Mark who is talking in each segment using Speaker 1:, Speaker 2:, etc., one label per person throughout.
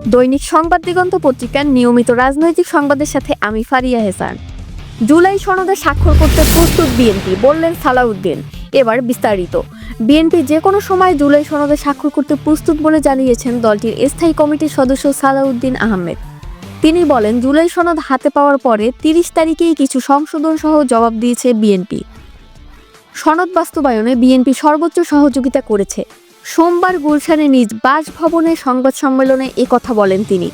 Speaker 1: দৈনিক সংবাদ দিগন্ত পত্রিকার নিয়মিত রাজনৈতিক সংবাদের সাথে আমি ফারিয়া হেসান। জুলাই সনদে স্বাক্ষর করতে প্রস্তুত বিএনপি, বললেন সালাউদ্দিন। এবার বিস্তারিত। বিএনপি যে কোনো সময় জুলাই সনদে স্বাক্ষর করতে প্রস্তুত বলে জানিয়েছেন দলটির স্থায়ী কমিটির সদস্য সালাউদ্দিন আহমেদ। তিনি বলেন, জুলাই সনদ হাতে পাওয়ার পরে 30 তারিখেই কিছু সংশোধন সহ জবাব দিয়েছে বিএনপি। সনদ বাস্তবায়নে বিএনপি সর্বোচ্চ সহযোগিতা করেছে। সোমবার গুলশানে নিজ বাসভবনে সংবাদ সম্মেলনে কথা বলেন তিনি।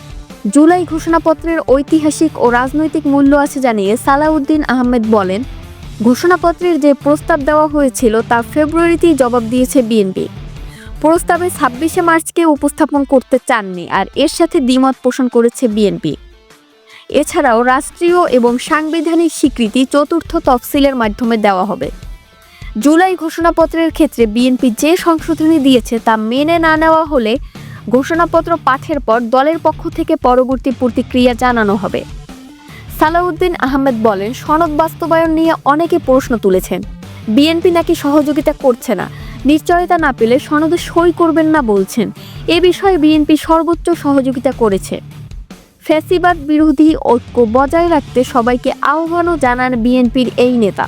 Speaker 1: জুলাই ঘোষণাপত্রের ঐতিহাসিক ও রাজনৈতিক মূল্য আছে জানিয়ে সালাউদ্দিন আহমেদ বলেন, ঘোষণাপত্রের যে প্রস্তাব দেওয়া হয়েছিল তা ফেব্রুয়ারিতেই জবাব দিয়েছে বিএনপি। প্রস্তাবে 26শে মার্চকে উপস্থাপন করতে চাননি, আর এর সাথে দ্বিমত পোষণ করেছে বিএনপি। এছাড়াও রাষ্ট্রীয় এবং সাংবিধানিক স্বীকৃতি চতুর্থ তফসিলের মাধ্যমে দেওয়া হবে। জুলাই ঘোষণাপত্রের ক্ষেত্রে বিএনপি যে সংশোধনী দিয়েছে তা মেনে না নেওয়া হলে ঘোষণাপত্র পাঠের পর দলের পক্ষ থেকে পরবর্তী প্রতিক্রিয়া জানানো হবে। সালাউদ্দিন আহমেদ বলেন, সনদ বাস্তবায়ন নিয়ে অনেকে প্রশ্ন তুলেছেন। বিএনপি নাকি সহযোগিতা করছে না, নিশ্চয়তা না পেলে সনদে সই করবেন না বলছেন। এ বিষয়ে বিএনপি সর্বোচ্চ সহযোগিতা করেছে। ফ্যাসিবাদ বিরোধী ঐক্য বজায় রাখতে সবাইকে আহ্বানও জানান বিএনপির এই নেতা।